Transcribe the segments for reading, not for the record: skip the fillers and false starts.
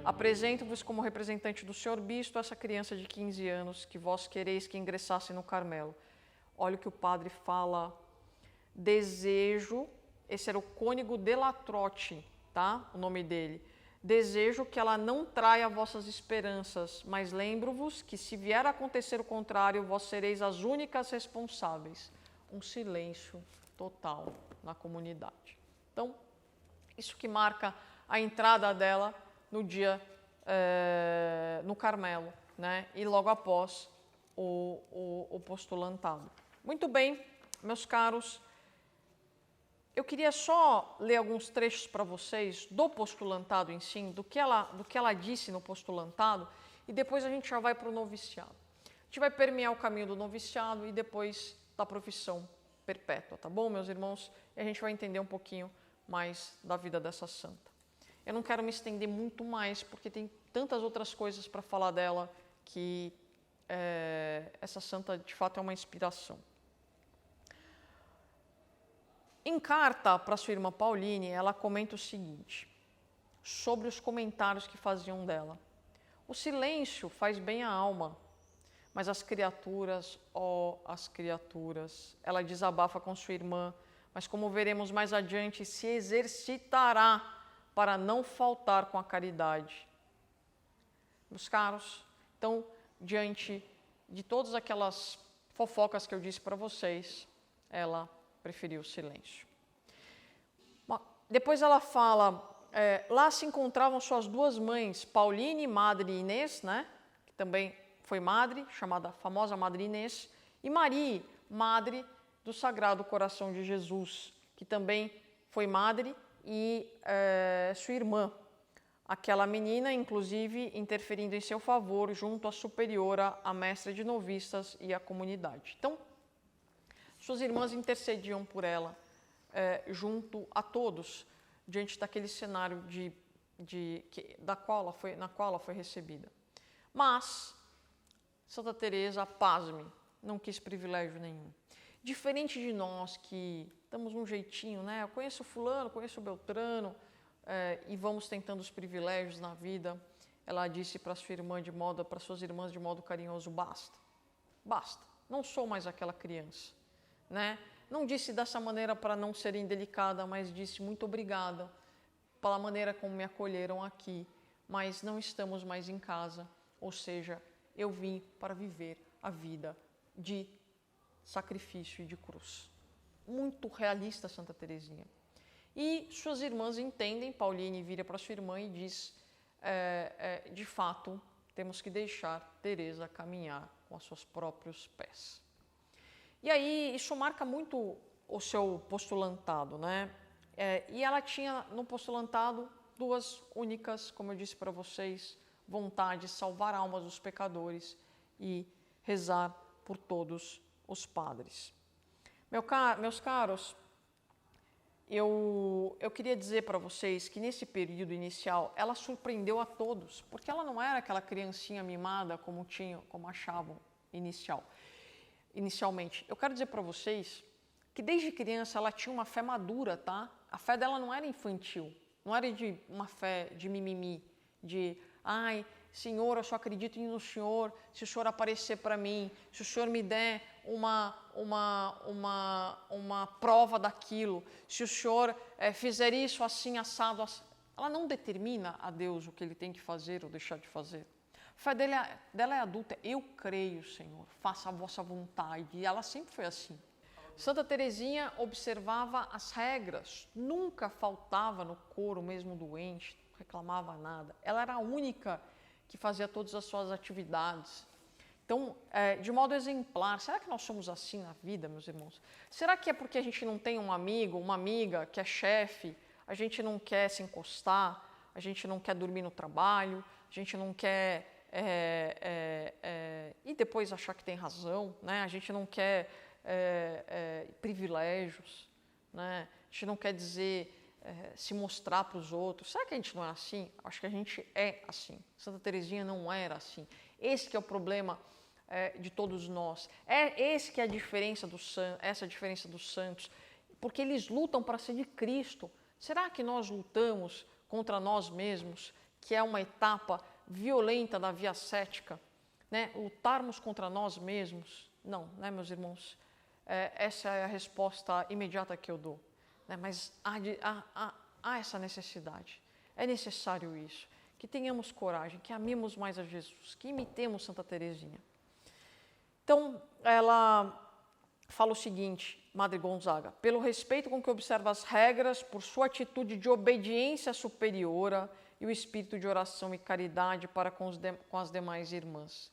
Apresento-vos como representante do Senhor Bispo essa criança de 15 anos que vós quereis que ingressasse no Carmelo. Olha o que o padre fala. Desejo, esse era o cônego de La Trotte, tá? O nome dele. Desejo que ela não traia vossas esperanças, mas lembro-vos que se vier a acontecer o contrário, vós sereis as únicas responsáveis. Um silêncio total na comunidade. Então, isso que marca a entrada dela no dia no Carmelo, né? E logo após o postulantado. Muito bem, meus caros, eu queria só ler alguns trechos para vocês do postulantado em si, do que ela disse no postulantado, e depois a gente já vai para o noviciado. A gente vai permear o caminho do noviciado e depois da profissão perpétua, tá bom, meus irmãos? E a gente vai entender um pouquinho mais da vida dessa santa. Eu não quero me estender muito mais, porque tem tantas outras coisas para falar dela que essa santa, de fato, é uma inspiração. Em carta para sua irmã Pauline, ela comenta o seguinte, sobre os comentários que faziam dela. O silêncio faz bem à alma, mas as criaturas, as criaturas, ela desabafa com sua irmã, mas como veremos mais adiante, se exercitará para não faltar com a caridade. Meus caros, então, diante de todas aquelas fofocas que eu disse para vocês, ela preferiu o silêncio. Depois ela fala, lá se encontravam suas duas mães, Pauline, Madre Inês, né, que também foi madre, chamada famosa Madre Inês, e Maria, Madre do Sagrado Coração de Jesus, que também foi madre, e sua irmã, aquela menina, inclusive, interferindo em seu favor, junto à superiora, a mestra de noviças e à comunidade. Então, suas irmãs intercediam por ela, junto a todos, diante daquele cenário na qual ela foi recebida. Mas, Santa Teresa, pasme, não quis privilégio nenhum. Diferente de nós que damos um jeitinho, né? Eu conheço fulano, conheço Beltrano, e vamos tentando os privilégios na vida, ela disse para suas irmãs de modo carinhoso, basta, basta, não sou mais aquela criança, né? Não disse dessa maneira para não ser indelicada, mas disse muito obrigada pela maneira como me acolheram aqui, mas não estamos mais em casa, ou seja, eu vim para viver a vida de sacrifício e de cruz. Muito realista Santa Teresinha. E suas irmãs entendem, Pauline vira para sua irmã e diz, de fato, temos que deixar Teresa caminhar com os seus próprios pés. E aí, isso marca muito o seu postulantado, né? E ela tinha no postulantado duas únicas, como eu disse para vocês, vontades, salvar almas dos pecadores e rezar por todos os padres. Meus caros, eu queria dizer para vocês que nesse período inicial ela surpreendeu a todos, porque ela não era aquela criancinha mimada como achavam inicialmente. Eu quero dizer para vocês que desde criança ela tinha uma fé madura, tá? A fé dela não era infantil, não era uma fé de mimimi, de ai, Senhor, eu só acredito no Senhor se o Senhor aparecer para mim, se o Senhor me der uma prova daquilo, se o Senhor fizer isso assim, assado, assim. Ela não determina a Deus o que Ele tem que fazer ou deixar de fazer. A fé dela é adulta. Eu creio, Senhor, faça a vossa vontade. E ela sempre foi assim. Santa Teresinha observava as regras, nunca faltava no coro, mesmo doente, não reclamava nada. Ela era a única que fazia todas as suas atividades. Então, de modo exemplar, será que nós somos assim na vida, meus irmãos? Será que é porque a gente não tem um amigo, uma amiga que é chefe, a gente não quer se encostar, a gente não quer dormir no trabalho, a gente não quer e depois achar que tem razão, né? A gente não quer privilégios, né? A gente não quer dizer, se mostrar para os outros. Será que a gente não é assim? Acho que a gente é assim. Santa Teresinha não era assim. Esse que é o problema de todos nós. Esse que é a diferença essa diferença dos santos, porque eles lutam para ser de Cristo. Será que nós lutamos contra nós mesmos, que é uma etapa violenta da via ascética, né? Lutarmos contra nós mesmos? Não, né, meus irmãos? Essa é a resposta imediata que eu dou. Né? Mas há essa necessidade. É necessário isso. Que tenhamos coragem, que amemos mais a Jesus, que imitemos Santa Teresinha. Então, ela fala o seguinte, Madre Gonzaga: pelo respeito com que observa as regras, por sua atitude de obediência superiora e o espírito de oração e caridade para com as demais irmãs.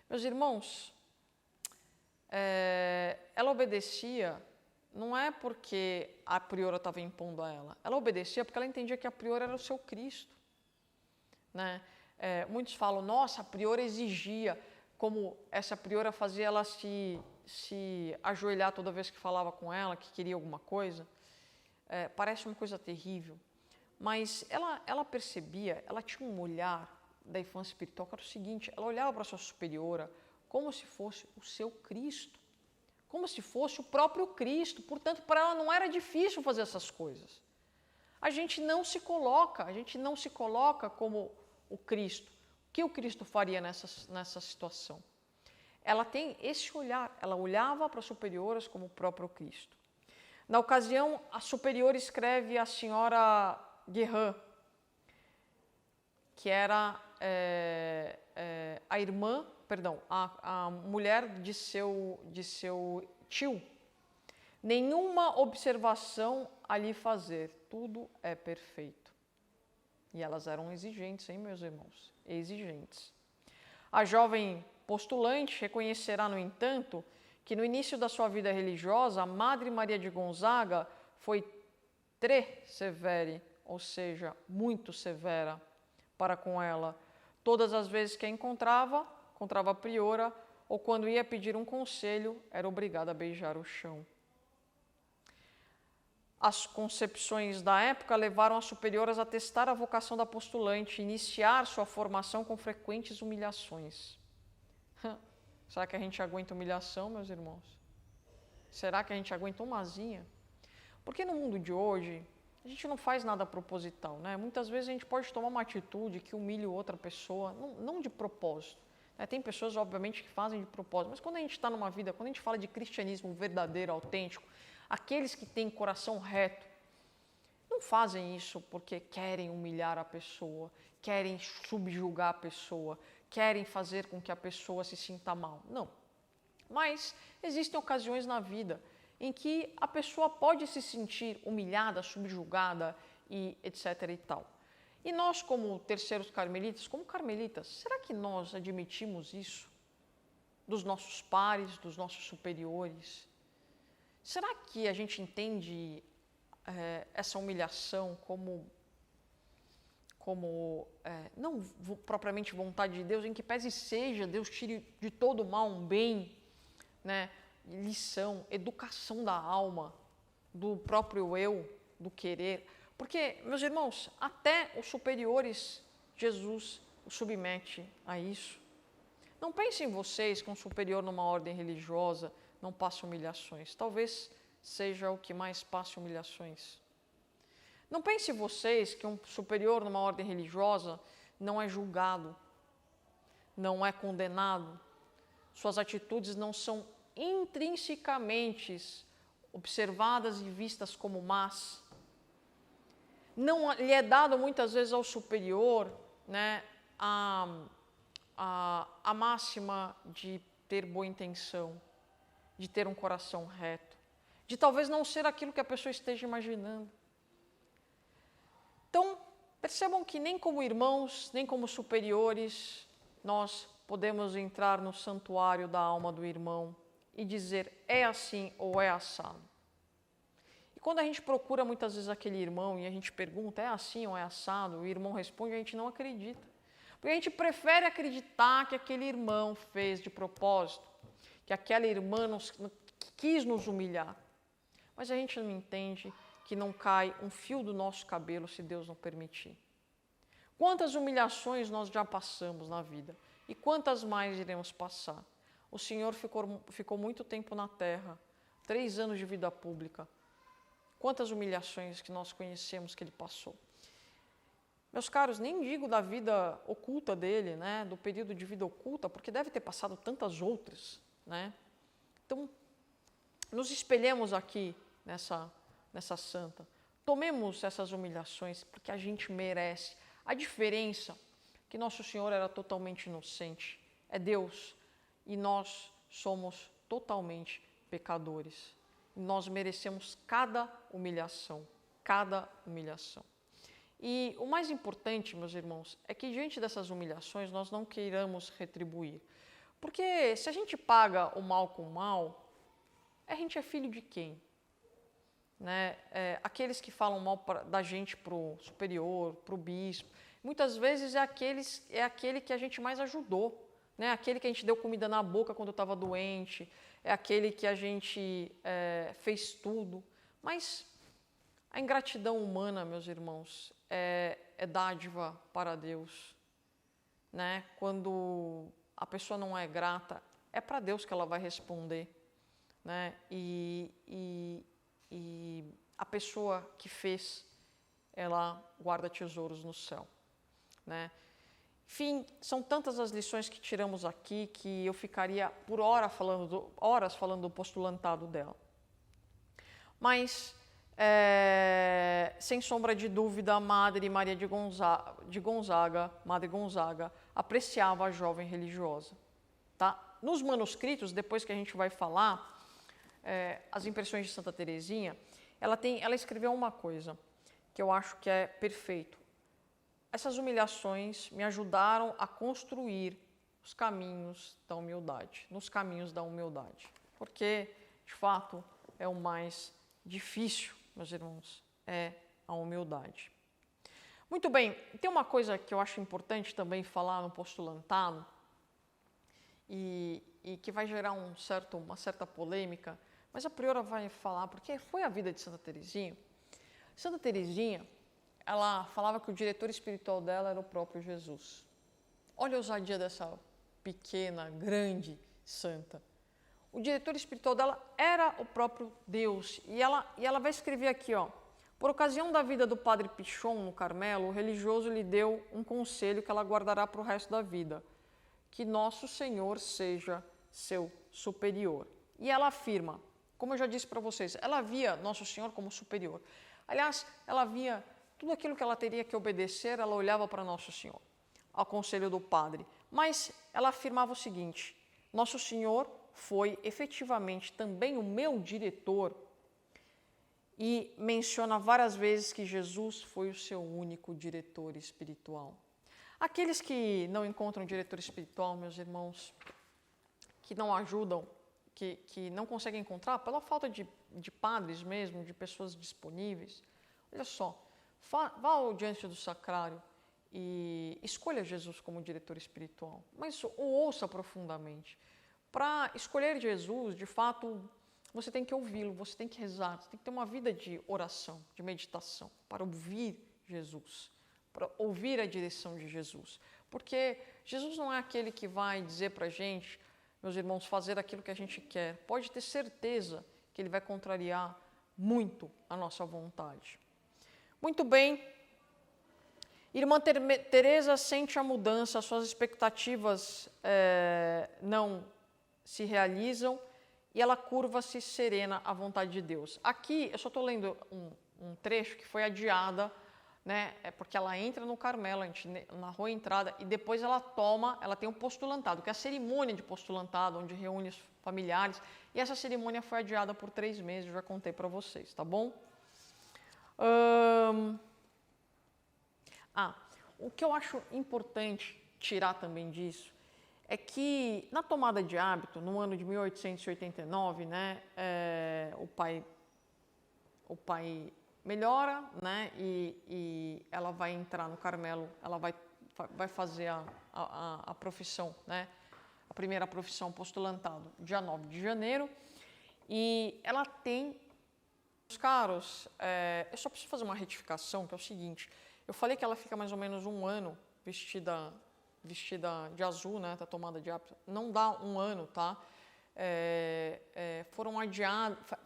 Meus irmãos, ela obedecia, não é porque a priora estava impondo a ela obedecia porque ela entendia que a priora era o seu Cristo. Né? Muitos falam, nossa, a priora exigia, como essa priora fazia ela se ajoelhar toda vez que falava com ela, que queria alguma coisa. Parece uma coisa terrível, mas ela percebia, ela tinha um olhar da infância espiritual que era o seguinte: ela olhava para a sua superiora como se fosse o seu Cristo, como se fosse o próprio Cristo. Portanto, para ela não era difícil fazer essas coisas. A gente não se coloca como o Cristo. O que o Cristo faria nessa situação? Ela tem esse olhar, ela olhava para as superioras como o próprio Cristo. Na ocasião, a superiora escreve a senhora Guérin, que era a irmã, a mulher de seu tio. Nenhuma observação a lhe fazer, tudo é perfeito. E elas eram exigentes, hein, meus irmãos? Exigentes. A jovem postulante reconhecerá, no entanto, que no início da sua vida religiosa, a Madre Maria de Gonzaga foi très sévère, ou seja, muito severa para com ela. Todas as vezes que a encontrava a priora, ou quando ia pedir um conselho, era obrigada a beijar o chão. As concepções da época levaram as superioras a testar a vocação da postulante, iniciar sua formação com frequentes humilhações. Será que a gente aguenta humilhação, meus irmãos? Será que a gente aguenta umazinha? Porque no mundo de hoje, a gente não faz nada proposital, né? Muitas vezes a gente pode tomar uma atitude que humilhe outra pessoa, não de propósito. Tem pessoas, obviamente, que fazem de propósito, mas quando a gente está numa vida, quando a gente fala de cristianismo verdadeiro, autêntico, aqueles que têm coração reto, não fazem isso porque querem humilhar a pessoa, querem subjugar a pessoa, querem fazer com que a pessoa se sinta mal. Não. Mas existem ocasiões na vida em que a pessoa pode se sentir humilhada, subjugada e etc. e tal. E nós, como terceiros carmelitas, como carmelitas, será que nós admitimos isso dos nossos pares, dos nossos superiores? Será que a gente entende essa humilhação como não propriamente vontade de Deus, em que pese seja, Deus tire de todo mal um bem, né? Lição, educação da alma, do próprio eu, do querer. Porque, meus irmãos, até os superiores, Jesus os submete a isso. Não pensem vocês que um superior numa ordem religiosa não passa humilhações. Talvez seja o que mais passe humilhações. Não pensem vocês que um superior numa ordem religiosa não é julgado, não é condenado. Suas atitudes não são intrinsecamente observadas e vistas como más. Não lhe é dado muitas vezes ao superior, né, a máxima de ter boa intenção, de ter um coração reto, de talvez não ser aquilo que a pessoa esteja imaginando. Então, percebam que nem como irmãos, nem como superiores, nós podemos entrar no santuário da alma do irmão e dizer é assim ou é assado. E quando a gente procura muitas vezes aquele irmão e a gente pergunta é assim ou é assado, o irmão responde e a gente não acredita. Porque a gente prefere acreditar que aquele irmão fez de propósito, que aquela irmã quis nos humilhar. Mas a gente não entende que não cai um fio do nosso cabelo se Deus não permitir. Quantas humilhações nós já passamos na vida e quantas mais iremos passar? O Senhor ficou muito tempo na terra, 3 anos de vida pública. Quantas humilhações que nós conhecemos que Ele passou. Meus caros, nem digo da vida oculta dele, né, do período de vida oculta, porque deve ter passado tantas outras, né? Então, nos espelhemos aqui nessa santa. Tomemos essas humilhações, porque a gente merece. A diferença é que Nosso Senhor era totalmente inocente, é Deus, e nós somos totalmente pecadores. Nós merecemos cada humilhação, cada humilhação. E o mais importante, meus irmãos, é que diante dessas humilhações nós não queiramos retribuir. Porque se a gente paga o mal com o mal, a gente é filho de quem? Né? Aqueles que falam mal da gente para o superior, para o bispo, muitas vezes é aquele que a gente mais ajudou, né? Aquele que a gente deu comida na boca quando eu estava doente, é aquele que a gente fez tudo. Mas a ingratidão humana, meus irmãos, é dádiva para Deus. Né? Quando a pessoa não é grata, é para Deus que ela vai responder. Né? E a pessoa que fez, ela guarda tesouros no céu. Né? Enfim, são tantas as lições que tiramos aqui que eu ficaria por horas falando do postulantado dela. Mas, sem sombra de dúvida, a Madre Maria de Gonzaga, Madre Gonzaga, apreciava a jovem religiosa. Tá? Nos manuscritos, depois que a gente vai falar, as impressões de Santa Teresinha, ela escreveu uma coisa que eu acho que é perfeito. Essas humilhações me ajudaram a construir os caminhos da humildade, nos caminhos da humildade. Porque, de fato, é o mais difícil, meus irmãos, é a humildade. Muito bem, tem uma coisa que eu acho importante também falar no postulantado e que vai gerar uma certa polêmica, mas a priora vai falar, porque foi a vida de Santa Teresinha. Santa Teresinha, ela falava que o diretor espiritual dela era o próprio Jesus. Olha a ousadia dessa pequena, grande santa. O diretor espiritual dela era o próprio Deus. E ela vai escrever aqui, ó. Por ocasião da vida do padre Pichon no Carmelo, o religioso lhe deu um conselho que ela guardará para o resto da vida. Que Nosso Senhor seja seu superior. E ela afirma, como eu já disse para vocês, ela via Nosso Senhor como superior. Aliás, ela via tudo aquilo que ela teria que obedecer, ela olhava para Nosso Senhor, ao conselho do padre. Mas ela afirmava o seguinte, Nosso Senhor foi efetivamente também o meu diretor e menciona várias vezes que Jesus foi o seu único diretor espiritual. Aqueles que não encontram diretor espiritual, meus irmãos, que não ajudam, que não conseguem encontrar, pela falta de padres mesmo, de pessoas disponíveis, olha só, vá diante do sacrário e escolha Jesus como diretor espiritual, mas o ouça profundamente. Para escolher Jesus, de fato, você tem que ouvi-lo, você tem que rezar, você tem que ter uma vida de oração, de meditação, para ouvir Jesus, para ouvir a direção de Jesus. Porque Jesus não é aquele que vai dizer para a gente, meus irmãos, fazer aquilo que a gente quer. Pode ter certeza que ele vai contrariar muito a nossa vontade. Muito bem. Irmã Teresa sente a mudança, suas expectativas não se realizam e ela curva-se serena à vontade de Deus. Aqui, eu só estou lendo um trecho que foi adiada, né, porque ela entra no Carmelo, a gente narrou a entrada, e depois ela tem um postulantado, que é a cerimônia de postulantado, onde reúne os familiares, e essa cerimônia foi adiada por 3 meses, eu já contei para vocês, tá bom? O que eu acho importante tirar também disso é que na tomada de hábito, no ano de 1889, né, o pai melhora, né, e ela vai entrar no Carmelo, ela vai fazer a profissão, né, a primeira profissão postulantado, dia 9 de janeiro, e ela tem, meus caros, eu só preciso fazer uma retificação, que é o seguinte, eu falei que ela fica mais ou menos 1 ano vestida de azul, né, da tomada de hábito, não dá 1 ano, tá?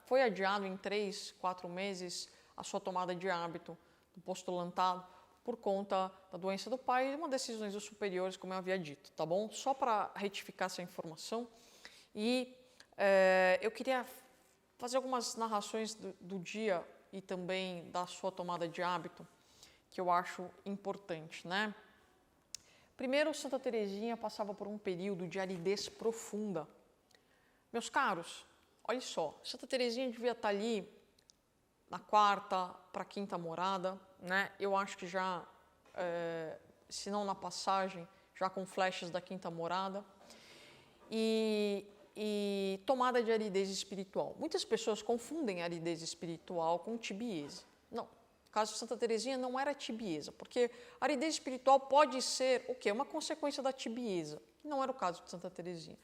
Foi adiado em 3, 4 meses a sua tomada de hábito do postulantado, por conta da doença do pai e uma das decisões dos superiores, como eu havia dito, tá bom? Só para retificar essa informação. E eu queria fazer algumas narrações do dia e também da sua tomada de hábito, que eu acho importante, né? Primeiro, Santa Teresinha passava por um período de aridez profunda. Meus caros, olha só, Santa Teresinha devia estar ali na quarta para quinta morada, né? Eu acho que já, se não na passagem, já com flashes da quinta morada. E tomada de aridez espiritual. Muitas pessoas confundem aridez espiritual com tibieza. Não, no caso de Santa Teresinha não era tibieza, porque a aridez espiritual pode ser o quê? Uma consequência da tibieza, que não era o caso de Santa Teresinha.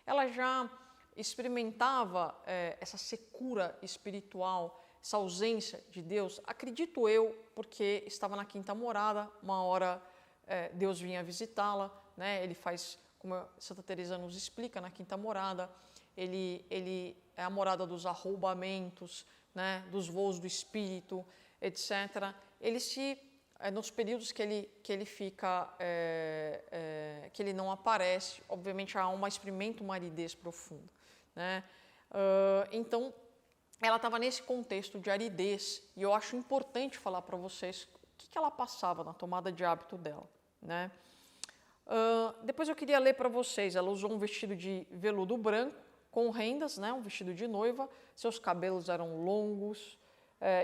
Ela já experimentava essa secura espiritual, essa ausência de Deus, acredito eu, porque estava na quinta morada, uma hora Deus vinha visitá-la, né? Ele faz, como Santa Teresa nos explica, na quinta morada, ele é a morada dos arroubamentos, né? Dos voos do espírito, etc. Ele nos períodos que ele fica, que ele não aparece, obviamente a alma experimenta uma aridez profunda, né? Então, ela estava nesse contexto de aridez e eu acho importante falar para vocês o que ela passava na tomada de hábito dela, né? Depois eu queria ler para vocês, ela usou um vestido de veludo branco com rendas, né? Um vestido de noiva, seus cabelos eram longos,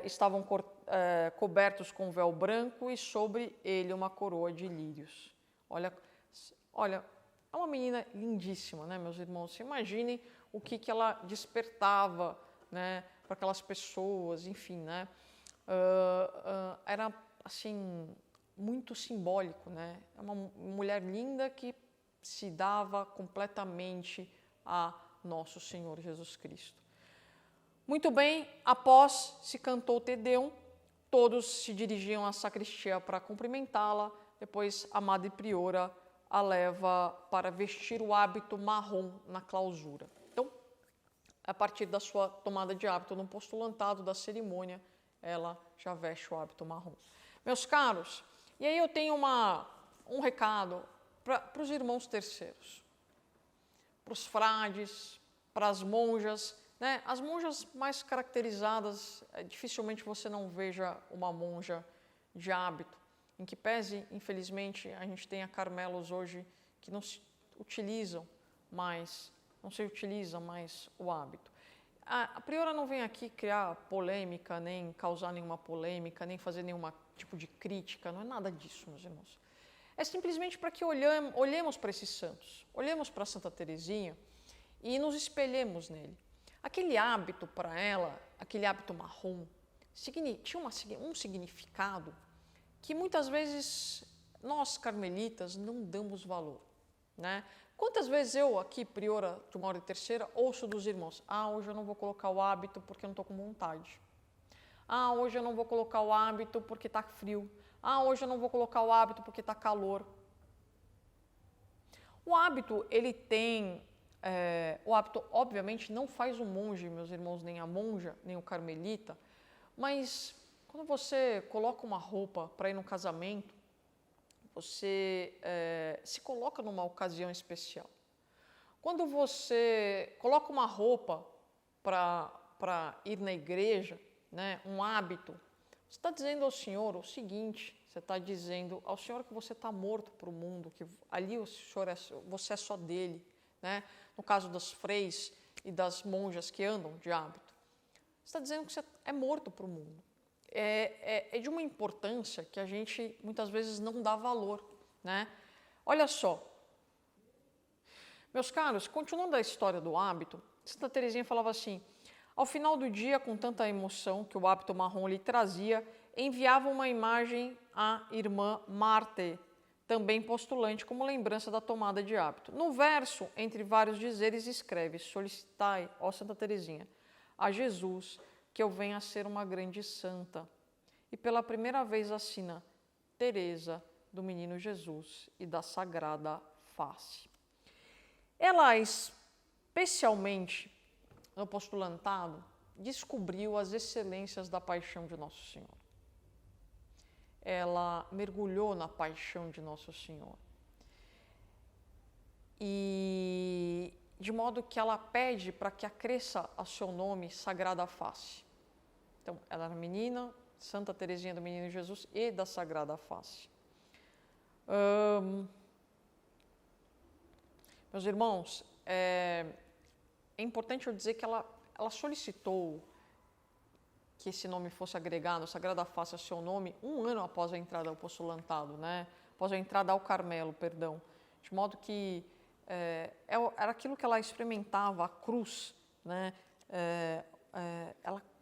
estavam cobertos com véu branco e sobre ele uma coroa de lírios. Olha, é uma menina lindíssima, né, meus irmãos? Se imaginem o que ela despertava, né, para aquelas pessoas, enfim, né? Era, assim, muito simbólico, né? É uma mulher linda que se dava completamente a nosso Senhor Jesus Cristo. Muito bem, após se cantou o Te Deum, todos se dirigiam à sacristia para cumprimentá-la, depois a Madre Priora a leva para vestir o hábito marrom na clausura. Então, a partir da sua tomada de hábito no postulantado da cerimônia, ela já veste o hábito marrom. Meus caros, e aí eu tenho um recado para os irmãos terceiros, para os frades, para as monjas, né? As monjas mais caracterizadas, dificilmente você não veja uma monja de hábito, em que pese, infelizmente, a gente tem a Carmelos hoje que não se utilizam mais, não se utiliza mais o hábito. A priora não vem aqui criar polêmica, nem causar nenhuma polêmica, nem fazer nenhum tipo de crítica, não é nada disso, meus irmãos. É simplesmente para que olhemos para esses santos, olhemos para Santa Teresinha e nos espelhemos nele. Aquele hábito para ela, aquele hábito marrom, tinha um significado que muitas vezes nós, carmelitas, não damos valor, né? Quantas vezes eu aqui, priora de uma ordem terceira, ouço dos irmãos, hoje eu não vou colocar o hábito porque eu não estou com vontade. Hoje eu não vou colocar o hábito porque está frio. Hoje eu não vou colocar o hábito porque está calor. O hábito, ele tem... o hábito, obviamente, não faz o monge, meus irmãos, nem a monja, nem o carmelita, mas quando você coloca uma roupa para ir num casamento, você se coloca numa ocasião especial. Quando você coloca uma roupa para ir na igreja, né, um hábito, você está dizendo ao Senhor o seguinte, você está dizendo ao Senhor que você está morto para o mundo, que ali o Senhor você é só dele, né? No caso dos freis e das monjas que andam de hábito, você está dizendo que você é morto para o mundo. É de uma importância que a gente muitas vezes não dá valor, né? Olha só, meus caros, continuando a história do hábito, Santa Teresinha falava assim, ao final do dia, com tanta emoção que o hábito marrom lhe trazia, enviava uma imagem à irmã Marte, também postulante, como lembrança da tomada de hábito. No verso, entre vários dizeres, escreve, solicitai, ó Santa Teresinha, a Jesus, que eu venha a ser uma grande santa. E pela primeira vez assina Teresa do Menino Jesus e da Sagrada Face. Ela, especialmente no postulantado, descobriu as excelências da paixão de Nosso Senhor. ela mergulhou na paixão de Nosso Senhor. E de modo que ela pede para que acresça ao seu nome Sagrada Face. Então, ela era menina, Santa Teresinha do Menino Jesus e da Sagrada Face. Meus irmãos, é importante eu dizer que ela solicitou que esse nome fosse agregado, Sagrada Face, ao seu nome, 1 ano após a entrada ao apostolantado, né? Após a entrada ao Carmelo, perdão. De modo que era aquilo que ela experimentava, a cruz, né?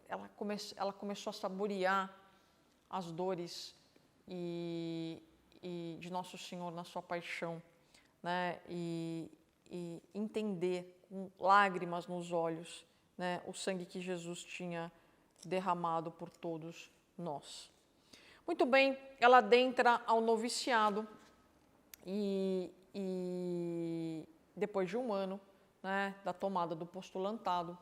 Ela começou a saborear as dores e de Nosso Senhor na sua paixão, né? E entender com lágrimas nos olhos, né, o sangue que Jesus tinha derramado por todos nós. Muito bem, ela adentra ao noviciado e depois de 1 ano, né, da tomada do postulantado.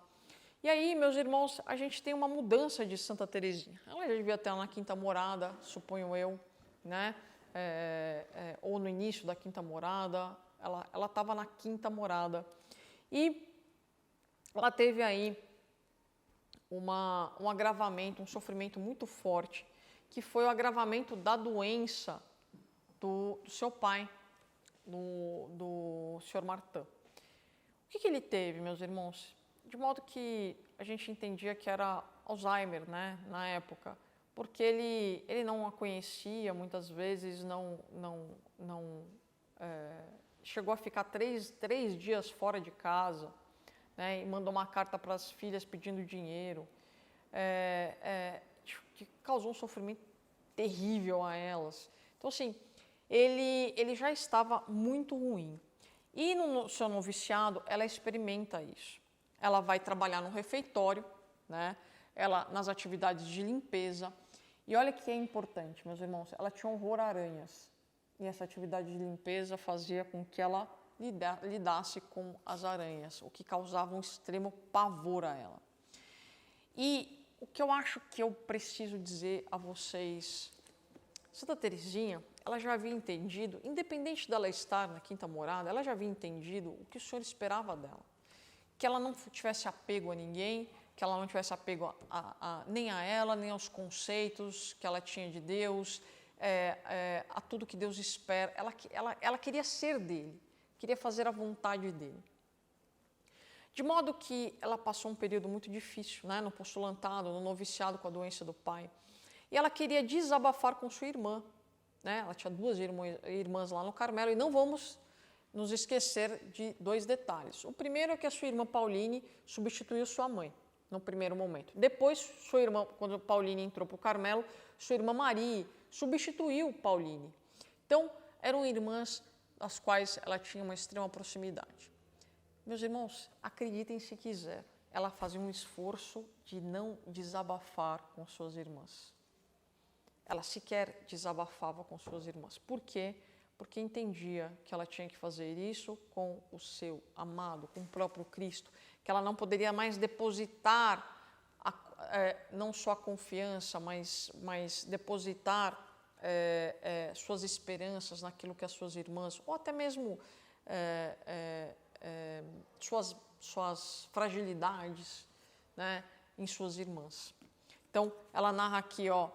E aí, meus irmãos, a gente tem uma mudança de Santa Teresinha. Ela já devia estar na 5ª morada, suponho eu, né? Ou no início da 5ª morada, ela estava na 5ª morada. E ela teve aí um agravamento, um sofrimento muito forte, que foi o agravamento da doença do seu pai, do Sr. Martin. O que ele teve, meus irmãos? De modo que a gente entendia que era Alzheimer, né, na época, porque ele não a conhecia, muitas vezes chegou a ficar três dias fora de casa, né, e mandou uma carta para as filhas pedindo dinheiro, que causou um sofrimento terrível a elas. Então, assim, ele já estava muito ruim. E no seu noviciado, ela experimenta isso. Ela vai trabalhar no refeitório, né, nas atividades de limpeza. E olha que é importante, meus irmãos, ela tinha horror a aranhas. E essa atividade de limpeza fazia com que ela lidasse com as aranhas, o que causava um extremo pavor a ela. E o que eu acho que eu preciso dizer a vocês, Santa Teresinha, ela já havia entendido, independente dela estar na 5ª morada, ela já havia entendido o que o Senhor esperava dela. Que ela não tivesse apego a ninguém, que ela não tivesse apego nem a ela, nem aos conceitos que ela tinha de Deus, a tudo que Deus espera. Ela queria ser dele, queria fazer a vontade dele. De modo que ela passou um período muito difícil, né, no postulantado, no noviciado com a doença do pai. E ela queria desabafar com sua irmã. Né? Ela tinha 2 irmãs lá no Carmelo, e não vamos nos esquecer de 2 detalhes. O primeiro é que a sua irmã Pauline substituiu sua mãe, no primeiro momento. Depois, sua irmã, quando Pauline entrou para o Carmelo, sua irmã Marie substituiu Pauline. Então, eram irmãs das quais ela tinha uma extrema proximidade. Meus irmãos, acreditem se quiser, ela fazia um esforço de não desabafar com suas irmãs. Ela sequer desabafava com suas irmãs. Por quê? Porque entendia que ela tinha que fazer isso com o seu amado, com o próprio Cristo, que ela não poderia mais depositar não só a confiança, mas depositar suas esperanças naquilo que as suas irmãs, ou até mesmo suas fragilidades, né, em suas irmãs. Então, ela narra aqui, ó,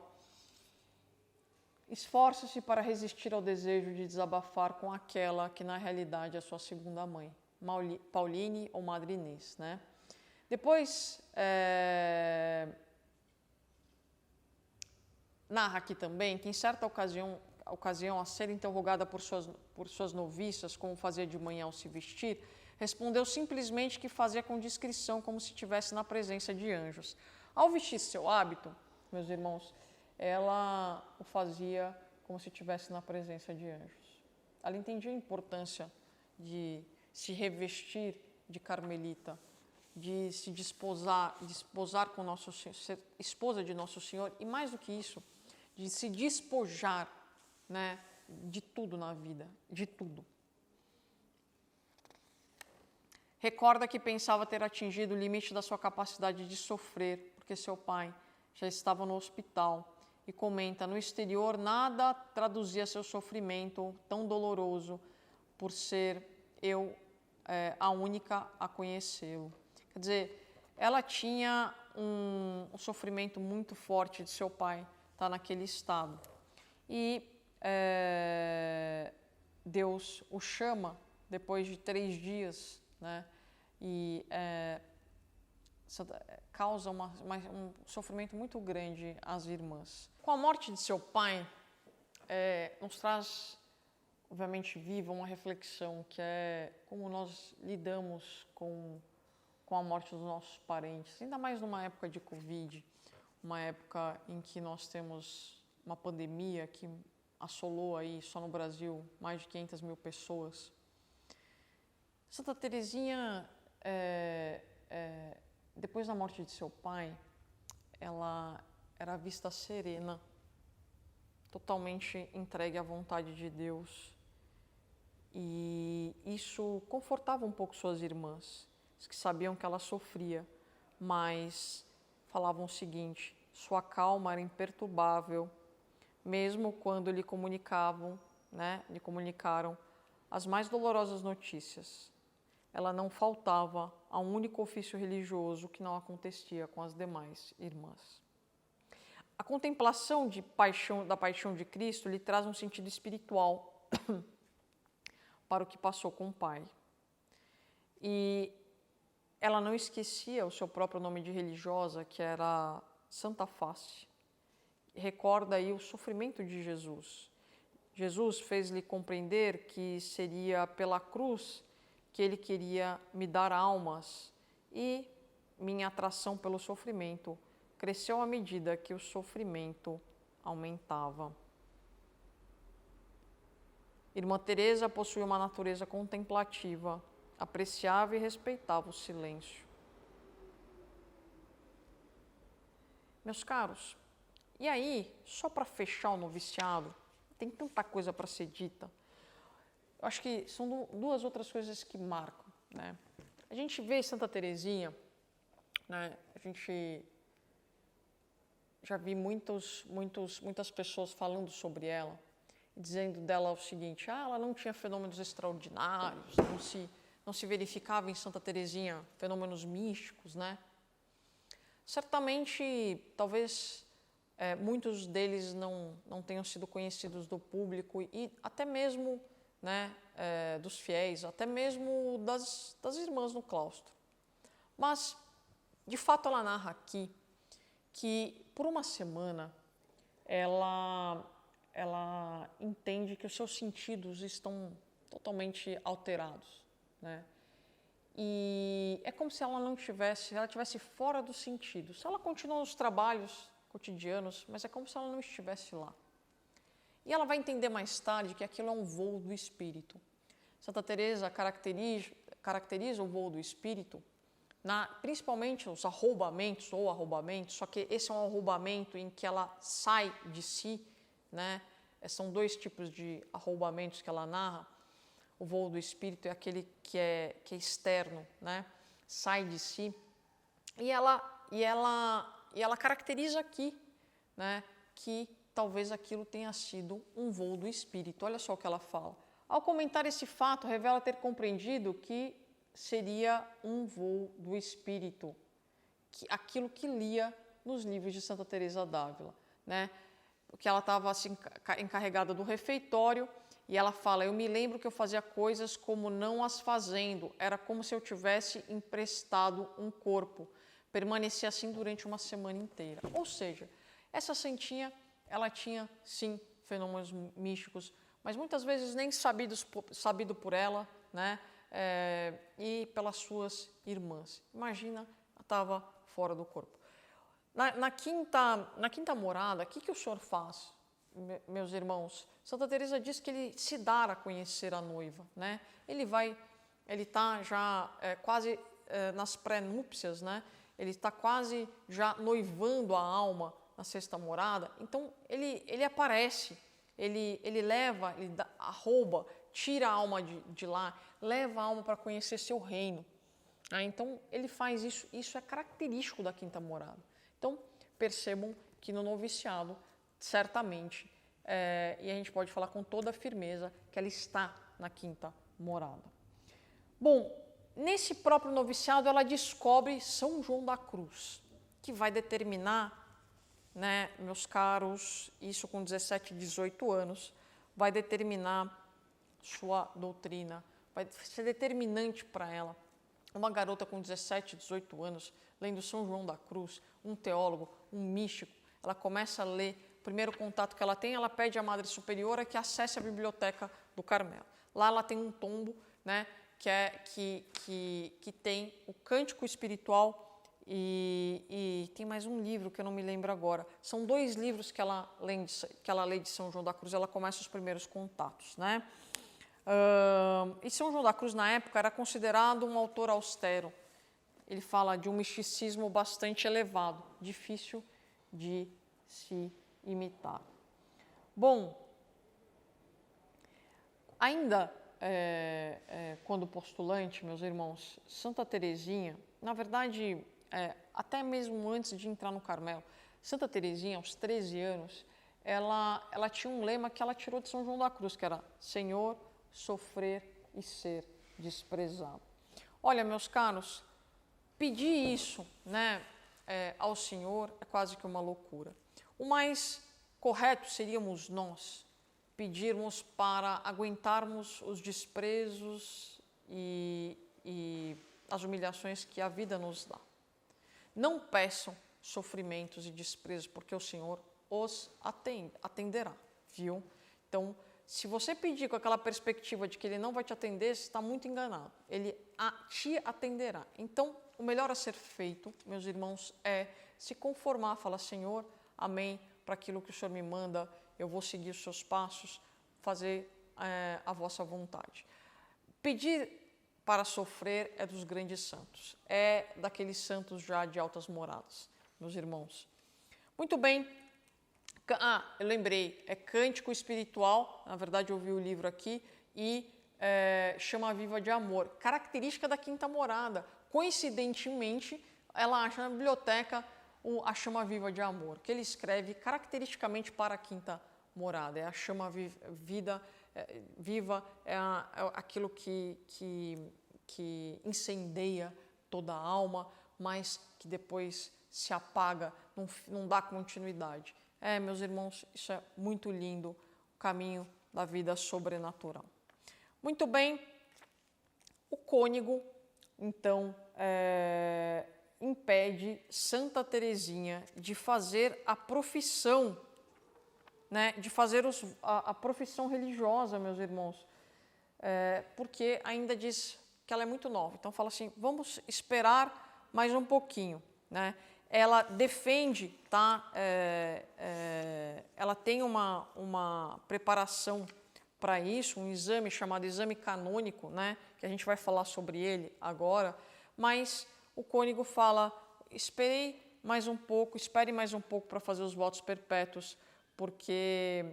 esforça-se para resistir ao desejo de desabafar com aquela que na realidade é sua segunda mãe, Pauline ou Madre Inês, né? Depois, narra aqui também que em certa ocasião a ser interrogada por suas noviças, como fazia de manhã ao se vestir, respondeu simplesmente que fazia com discrição, como se estivesse na presença de anjos. Ao vestir seu hábito, meus irmãos, ela o fazia como se estivesse na presença de anjos. Ela entendia a importância de se revestir de carmelita, de se desposar com Nosso Senhor, ser esposa de Nosso Senhor, e mais do que isso, de se despojar, né, de tudo na vida, de tudo. Recorda que pensava ter atingido o limite da sua capacidade de sofrer, porque seu pai já estava no hospital e comenta: no exterior nada traduzia seu sofrimento tão doloroso por ser eu a única a conhecê-lo. Quer dizer, ela tinha um sofrimento muito forte de seu pai estar naquele estado. E Deus o chama depois de 3 dias, né? E causa um sofrimento muito grande às irmãs. Com a morte de seu pai, nos traz, obviamente, viva uma reflexão que é como nós lidamos com a morte dos nossos parentes, ainda mais numa época de Covid, uma época em que nós temos uma pandemia que assolou aí só no Brasil mais de 500 mil pessoas. Santa Teresinha, depois da morte de seu pai, ela era vista serena, totalmente entregue à vontade de Deus. E isso confortava um pouco suas irmãs, que sabiam que ela sofria, mas falavam o seguinte: sua calma era imperturbável, mesmo quando lhe comunicaram as mais dolorosas notícias. Ela não faltava a um único ofício religioso que não acontecia com as demais irmãs. A contemplação da paixão de Cristo lhe traz um sentido espiritual para o que passou com o Pai. E ela não esquecia o seu próprio nome de religiosa, que era Santa Face. Recorda aí o sofrimento de Jesus. Jesus fez-lhe compreender que seria pela cruz que ele queria me dar almas, e minha atração pelo sofrimento cresceu à medida que o sofrimento aumentava. Irmã Teresa possuía uma natureza contemplativa, apreciava e respeitava o silêncio. Meus caros, e aí, só para fechar o noviciado, tem tanta coisa para ser dita. Eu acho que são 2 outras coisas que marcam, né? A gente vê Santa Teresinha, né? A gente já vi muitas pessoas falando sobre ela, dizendo dela o seguinte: ela não tinha fenômenos extraordinários, não se verificava em Santa Teresinha fenômenos místicos, né? Certamente, talvez muitos deles não tenham sido conhecidos do público e até mesmo, né, dos fiéis, até mesmo das irmãs no claustro. Mas, de fato, ela narra aqui que, por uma semana, ela entende que os seus sentidos estão totalmente alterados, né? E é como se ela estivesse fora dos sentidos. Ela continua nos trabalhos cotidianos, mas é como se ela não estivesse lá. E ela vai entender mais tarde que aquilo é um voo do espírito. Santa Teresa caracteriza o voo do espírito, principalmente os arroubamentos, só que esse é um arroubamento em que ela sai de si, né? São 2 tipos de arroubamentos que ela narra. O voo do espírito é aquele que é externo, né? Sai de si. E ela caracteriza aqui, né, que talvez aquilo tenha sido um voo do espírito. Olha só o que ela fala. Ao comentar esse fato, revela ter compreendido que seria um voo do espírito, aquilo que lia nos livros de Santa Teresa d'Ávila, né? Porque ela estava assim, encarregada do refeitório, e ela fala: eu me lembro que eu fazia coisas como não as fazendo, era como se eu tivesse emprestado um corpo. Permanecia assim durante uma semana inteira. Ou seja, essa santinha, ela tinha sim fenômenos místicos, mas muitas vezes nem sabido por ela, né? E pelas suas irmãs. Imagina, ela estava fora do corpo. Na quinta morada, o que o senhor faz, meus irmãos? Santa Teresa diz que ele se dá a conhecer a noiva, né? Ele está já quase nas pré-núpcias, né? Ele está quase já noivando a alma na 6ª morada. Então ele aparece, ele leva, arrouba, tira a alma de lá, leva a alma para conhecer seu reino. Então ele faz isso é característico da 5ª morada. Então percebam que no noviciado certamente, e a gente pode falar com toda a firmeza que ela está na quinta morada. Bom, nesse próprio noviciado ela descobre São João da Cruz, que vai determinar, né, meus caros, isso com 17, 18 anos, vai determinar sua doutrina, vai ser determinante para ela. Uma garota com 17, 18 anos, lendo São João da Cruz, um teólogo, um místico, ela começa a ler, o primeiro contato que ela tem, ela pede à Madre Superiora que acesse a biblioteca do Carmelo. Lá ela tem um tombo, né, que tem o Cântico Espiritual e tem mais um livro que eu não me lembro agora. São 2 livros que ela lê de São João da Cruz, ela começa os primeiros contatos, né? E São João da Cruz, na época, era considerado um autor austero. Ele fala de um misticismo bastante elevado, difícil de se imitar. Bom, ainda quando postulante, meus irmãos, Santa Teresinha, na verdade, até mesmo antes de entrar no Carmelo, Santa Teresinha, aos 13 anos, ela tinha um lema que ela tirou de São João da Cruz, que era Senhor, sofrer e ser desprezado. Olha, meus caros, pedir isso, né, ao Senhor é quase que uma loucura. O mais correto seríamos nós pedirmos para aguentarmos os desprezos e as humilhações que a vida nos dá. Não peçam sofrimentos e desprezos, porque o Senhor os atenderá, viu? Então, se você pedir com aquela perspectiva de que Ele não vai te atender, você está muito enganado. Ele te atenderá. Então, o melhor a ser feito, meus irmãos, é se conformar, falar, Senhor, amém, para aquilo que o Senhor me manda, eu vou seguir os seus passos, fazer a vossa vontade. Pedir para sofrer é dos grandes santos, é daqueles santos já de altas moradas, meus irmãos. Muito bem. Eu lembrei, é Cântico Espiritual, na verdade eu vi o livro aqui, e Chama Viva de Amor, característica da quinta morada. Coincidentemente, ela acha na biblioteca a Chama Viva de Amor, que ele escreve caracteristicamente para a quinta morada. É a chama viva, é aquilo que incendeia toda a alma, mas que depois se apaga, não dá continuidade. Meus irmãos, isso é muito lindo, o caminho da vida sobrenatural. Muito bem, o cônigo, então, impede Santa Teresinha de fazer a profissão, né, de fazer a profissão religiosa, meus irmãos, porque ainda diz que ela é muito nova. Então, fala assim, vamos esperar mais um pouquinho, né? Ela defende, tá? Ela tem uma preparação para isso, um exame chamado exame canônico, né? Que a gente vai falar sobre ele agora, mas o cônigo fala, espere mais um pouco para fazer os votos perpétuos, porque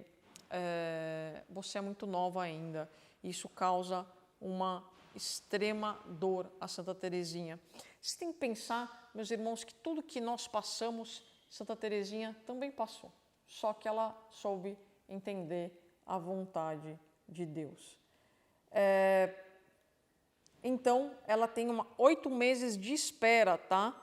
você é muito nova ainda. Isso causa uma extrema dor a Santa Teresinha. Você tem que pensar, meus irmãos, que tudo que nós passamos, Santa Teresinha também passou, só que ela soube entender a vontade de Deus. Então, ela tem 8 meses de espera, tá?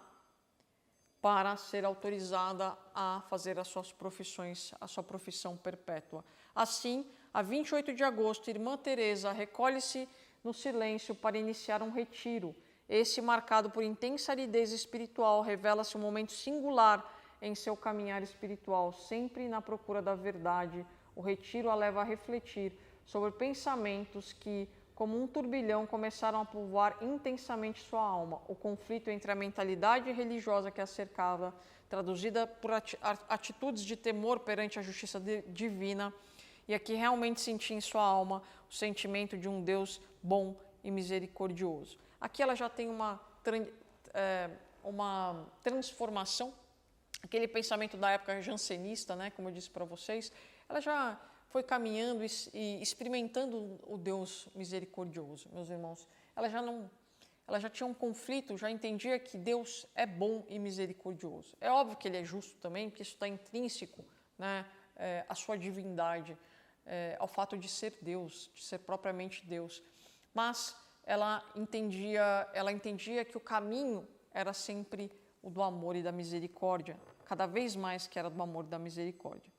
Para ser autorizada a fazer as suas profissões, a sua profissão perpétua. Assim, a 28 de agosto, Irmã Teresa recolhe-se no silêncio para iniciar um retiro. Esse, marcado por intensa aridez espiritual, revela-se um momento singular em seu caminhar espiritual, sempre na procura da verdade. O retiro a leva a refletir sobre pensamentos que, como um turbilhão, começaram a povoar intensamente sua alma. O conflito entre a mentalidade religiosa que a cercava, traduzida por atitudes de temor perante a justiça divina, e a que realmente sentia em sua alma o sentimento de um Deus bom e misericordioso. Aqui ela já tem uma transformação, aquele pensamento da época jansenista, né, como eu disse para vocês, ela já foi caminhando e experimentando o Deus misericordioso, meus irmãos. Ela já tinha um conflito, já entendia que Deus é bom e misericordioso. É óbvio que Ele é justo também, porque isso está intrínseco, né, a sua divindade, ao fato de ser Deus, de ser propriamente Deus. Mas ela entendia que o caminho era sempre o do amor e da misericórdia, cada vez mais que era do amor e da misericórdia.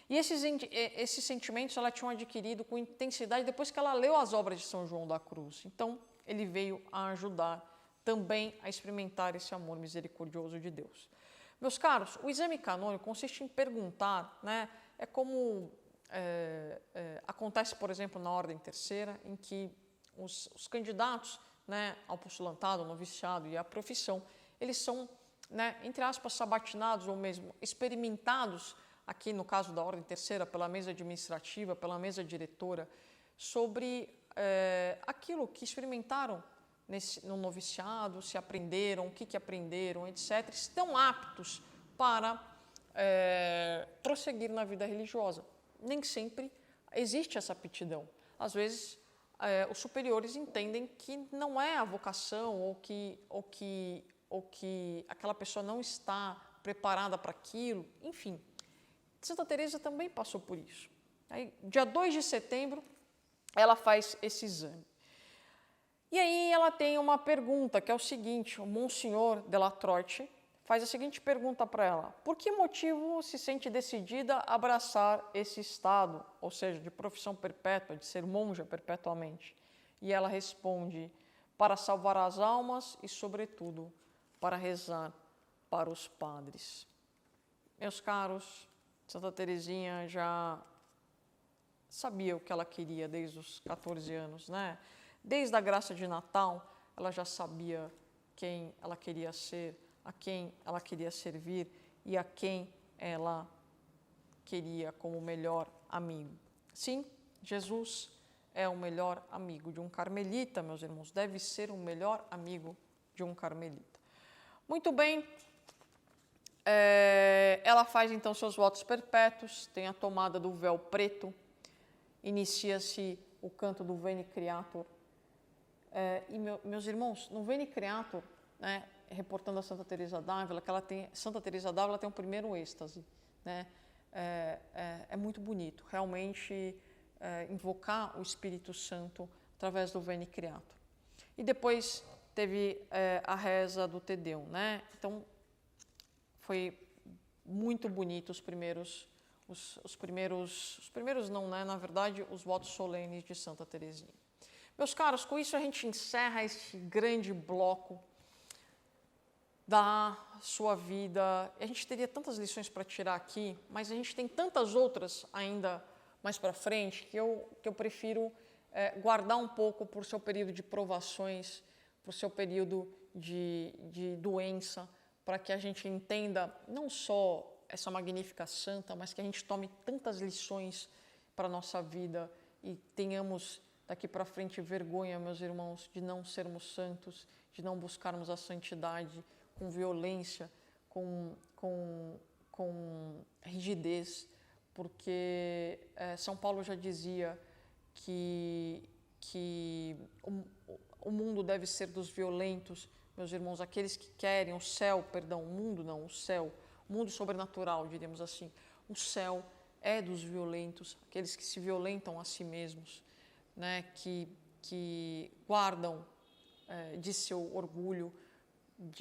E esses sentimentos ela tinha adquirido com intensidade depois que ela leu as obras de São João da Cruz. Então, ele veio a ajudar também a experimentar esse amor misericordioso de Deus. Meus caros, o exame canônico consiste em perguntar, né, é como acontece, por exemplo, na Ordem Terceira, em que os candidatos, né, ao postulantado, ao noviciado e à profissão, eles são, né, entre aspas, sabatinados ou mesmo experimentados, aqui no caso da Ordem Terceira, pela mesa administrativa, pela mesa diretora, sobre aquilo que experimentaram no noviciado, se aprenderam, o que aprenderam, etc., estão aptos para prosseguir na vida religiosa. Nem sempre existe essa aptidão. Às vezes, os superiores entendem que não é a vocação ou que aquela pessoa não está preparada para aquilo, enfim. Santa Teresa também passou por isso. Aí, dia 2 de setembro, ela faz esse exame. E aí ela tem uma pergunta, que é o seguinte, o Monsenhor de la Troche faz a seguinte pergunta para ela: por que motivo se sente decidida a abraçar esse estado, ou seja, de profissão perpétua, de ser monja perpetuamente? E ela responde: para salvar as almas e, sobretudo, para rezar para os padres. Meus caros, Santa Teresinha já sabia o que ela queria desde os 14 anos, né? Desde a graça de Natal, ela já sabia quem ela queria ser, a quem ela queria servir e a quem ela queria como melhor amigo. Sim, Jesus é o melhor amigo de um carmelita, meus irmãos, deve ser o melhor amigo de um carmelita. Muito bem, ela faz então seus votos perpétuos, tem a tomada do véu preto, inicia-se o canto do Veni Creator. E meus irmãos, no Veni Creator, né, reportando a Santa Teresa d'Ávila, Santa Teresa d'Ávila tem um primeiro êxtase, né? É muito bonito, realmente invocar o Espírito Santo através do Veni Creator. E depois teve a reza do Te Deum, né? Então foi muito bonito os primeiros não, né? Na verdade, os votos solenes de Santa Teresinha. Meus caros, com isso a gente encerra este grande bloco da sua vida. A gente teria tantas lições para tirar aqui, mas a gente tem tantas outras ainda mais para frente que eu prefiro guardar um pouco para o seu período de provações, para o seu período de doença, para que a gente entenda não só essa magnífica santa, mas que a gente tome tantas lições para a nossa vida e tenhamos daqui para frente vergonha, meus irmãos, de não sermos santos, de não buscarmos a santidade com violência, com rigidez, porque São Paulo já dizia que o mundo deve ser dos violentos, meus irmãos, aqueles que querem o céu, perdão, o mundo não, o céu, o mundo sobrenatural, diríamos assim, o céu é dos violentos, aqueles que se violentam a si mesmos, né, que guardam de seu orgulho,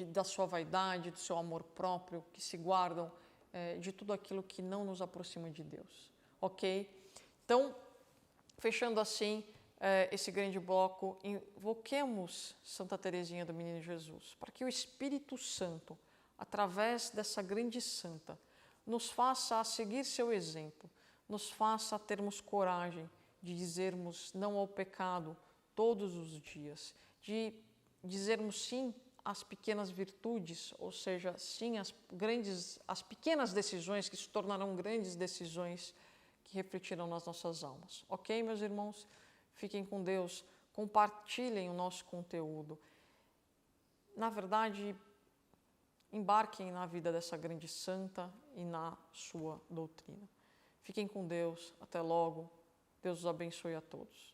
da sua vaidade, do seu amor próprio, que se guardam de tudo aquilo que não nos aproxima de Deus, ok? Então, fechando assim esse grande bloco, invoquemos Santa Teresinha do Menino Jesus, para que o Espírito Santo, através dessa grande santa, nos faça a seguir seu exemplo, nos faça a termos coragem de dizermos não ao pecado todos os dias, de dizermos sim às pequenas virtudes, ou seja, sim às pequenas decisões que se tornarão grandes decisões que refletirão nas nossas almas. Ok, meus irmãos? Fiquem com Deus, compartilhem o nosso conteúdo. Na verdade, embarquem na vida dessa grande santa e na sua doutrina. Fiquem com Deus, até logo. Deus os abençoe a todos.